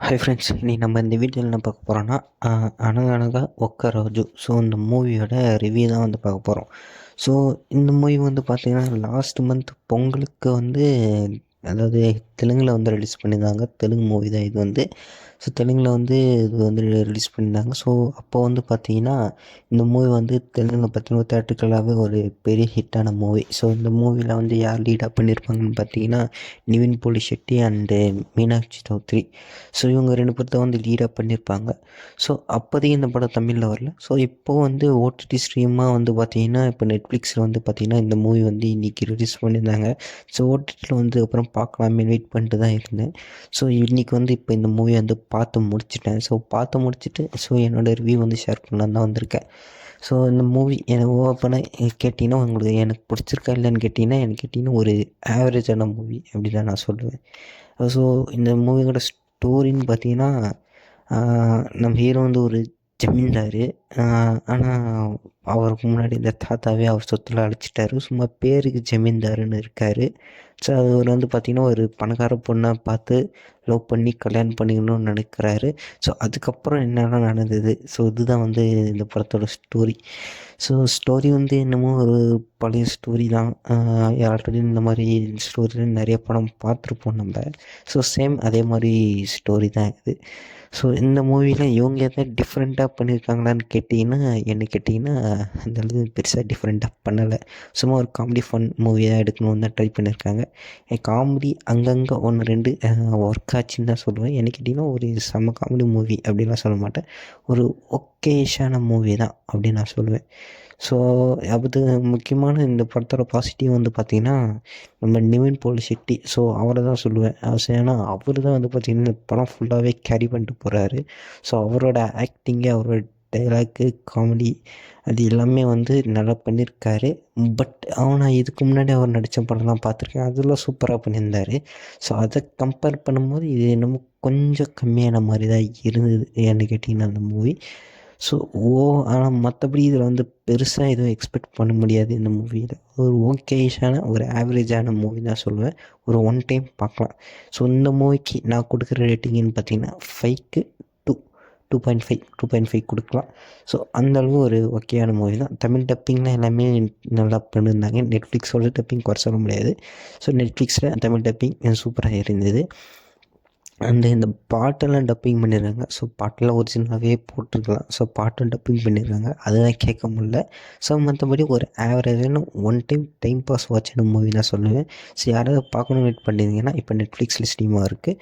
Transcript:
Hi friends, இன்னைக்கு நம்ம இந்த வீடியோவில் என்ன பார்க்க போகிறோன்னா அனகனகா ஒக்க ரோஜு. ஸோ இந்த மூவியோட ரிவ்யூ தான் வந்து பார்க்க போகிறோம். ஸோ இந்த மூவி வந்து பார்த்திங்கன்னா லாஸ்ட் மந்த் பொங்கலுக்கு வந்து, அதாவது தெலுங்கில் வந்து ரிலீஸ் பண்ணியிருந்தாங்க. தெலுங்கு மூவி தான் இது வந்து. ஸோ தெலுங்கில் வந்து இது வந்து ரிலீஸ் பண்ணியிருந்தாங்க. ஸோ அப்போ வந்து பார்த்திங்கன்னா இந்த மூவி வந்து தெலுங்கில் பார்த்திங்கன்னா தேட்டருக்களாகவே ஒரு பெரிய ஹிட்டான மூவி. ஸோ இந்த மூவியில் வந்து யார் லீடாக பண்ணியிருப்பாங்கன்னு பார்த்தீங்கன்னா நிவின் போலி ஷெட்டி அண்டு மீனாட்சி சௌத்ரி. ஸோ இவங்க 2 பேர்த்த வந்து லீடாக பண்ணியிருப்பாங்க. ஸோ அப்போதைக்கு இந்த படம் தமிழில் வரல. ஸோ இப்போது வந்து ஓடிடி ஸ்ட்ரீமாக வந்து பார்த்திங்கன்னா இப்போ நெட்ஃப்ளிக்ஸில் வந்து பார்த்திங்கன்னா இந்த மூவி வந்து இன்றைக்கி ரிலீஸ் பண்ணியிருந்தாங்க. ஸோ ஓடிடியில் வந்து அப்புறம் பார்க்கலாமே வெயிட் பண்ணிட்டு தான் இருந்தேன். ஸோ இன்றைக்கி வந்து இப்போ இந்த மூவி வந்து பார்த்து முடிச்சிட்டேன். ஸோ பார்த்து முடிச்சுட்டு என்னோடய ரிவ்யூ வந்து ஷேர் பண்ணலான்னு தான் வந்திருக்கேன். ஸோ இந்த மூவி எனக்கு ஓப்பனாக கேட்டிங்கன்னா உங்களுக்கு எனக்கு பிடிச்சிருக்கா இல்லைன்னு கேட்டிங்கன்னா ஒரு ஆவரேஜான மூவி அப்படி தான் நான் சொல்லுவேன். ஸோ இந்த மூவியோட ஸ்டோரின்னு பார்த்தீங்கன்னா நம்ம ஹீரோ வந்து ஒரு ஜமீன்தார். ஆனால் அவருக்கு முன்னாடி இந்த தாத்தாவே அவர் சொத்தில் அழைச்சிட்டாரு. சும்மா பேருக்கு ஜமீன்தாருன்னு இருக்கார். ஸோ அவர் வந்து பார்த்திங்கன்னா ஒரு பணக்கார பொண்ணை பார்த்து லவ் பண்ணி கல்யாணம் பண்ணிக்கணும்னு நினைக்கிறாரு. ஸோ அதுக்கப்புறம் என்னெல்லாம் நடந்தது, ஸோ இதுதான் வந்து இந்த படத்தோட ஸ்டோரி. ஸோ ஸ்டோரி வந்து என்னமோ ஒரு பழைய ஸ்டோரி தான். ஆல்ரெடி இந்த மாதிரி ஸ்டோரி நிறைய படம் பார்த்துருப்போம் நம்ம. ஸோ சேம் அதே மாதிரி ஸ்டோரி தான் இது. ஸோ இந்த மூவியில் இவங்க எதாவது டிஃப்ரெண்ட்டாக பண்ணியிருக்காங்களான்னு கேட்டிங்கன்னா அந்த அளவு பெருசாக டிஃப்ரெண்ட்டாக பண்ணலை. சும்மா ஒரு காமெடி ஃபன் மூவியாக எடுக்கணும்னு தான் ட்ரை பண்ணியிருக்காங்க. காமெடி அங்கங்கே 1-2 ஒர்க் ஆச்சுன்னு தான் சொல்லுவேன். என்ன கேட்டிங்கன்னா ஒரு செம்ம காமெடி மூவி அப்படின்லாம் சொல்ல மாட்டேன். ஒரு ஓகேஷான மூவி தான் அப்படின்னு நான் சொல்லுவேன். ஸோ அது முக்கியமான இந்த படத்தோட பாசிட்டிவ் வந்து பார்த்திங்கன்னா நம்ம நிவின் போலி ஷெட்டி. ஸோ அவரை தான் சொல்லுவேன். ஏன்னா அவர் தான் வந்து பார்த்திங்கன்னா இந்த படம் ஃபுல்லாகவே கேரி பண்ணிட்டு போகிறாரு. ஸோ அவரோட ஆக்டிங்கு, அவரோட டைலாக்கு, காமெடி அது எல்லாமே வந்து நல்லா பண்ணியிருக்காரு. பட் நான் இதுக்கு முன்னாடி அவர் நடித்த படம்லாம் பார்த்துருக்கேன், அதெல்லாம் சூப்பராக பண்ணியிருந்தார். ஸோ அதை கம்பேர் பண்ணும்போது இது என்னமோ கொஞ்சம் கம்மியான மாதிரி தான் இருந்தது ஏன்னு கேட்டிங்கன்னா அந்த மூவி. ஸோ ஆனால் மற்றபடி இதில் வந்து பெருசாக எதுவும் எக்ஸ்பெக்ட் பண்ண முடியாது இந்த மூவியில். ஒரு ஓகேஷான ஒரு ஆவரேஜான மூவி தான் சொல்லுவேன். ஒரு ஒன் டைம் பார்க்கலாம். ஸோ இந்த மூவிக்கு நான் கொடுக்குற ரேட்டிங்னு பார்த்தீங்கன்னா 5க்கு 2.5 கொடுக்கலாம். ஸோ அந்தளவு ஒரு ஓகேயான மூவி தான். தமிழ் டப்பிங்லாம் எல்லாமே நல்லா பண்ணியிருந்தாங்க. நெட்ஃப்ளிக்ஸோட டப்பிங் குறை சொல்ல முடியாது. ஸோ நெட்ஃப்ளிக்ஸில் தமிழ் டப்பிங் சூப்பராக இருந்தது. அண்டு இந்த பாட்டெல்லாம் டப்பிங் பண்ணிடுறாங்க. ஸோ பாட்டெல்லாம் ஒரிஜினலாகவே போட்டிருக்கலாம். ஸோ பாட்டும் டப்பிங் பண்ணிடுறாங்க, அதுதான் கேட்க முடில. ஸோ மற்றபடி ஒரு ஆவரேஜான ஒன் டைம் பாஸ் வாட்சான மூவி தான் சொல்லுவேன். ஸோ யாராவது பார்க்கணுன்னு வெயிட் பண்ணியிருந்தீங்கன்னா இப்போ நெட்ஃப்ளிக்ஸில் ஸ்ட்ரீமாக இருக்குது.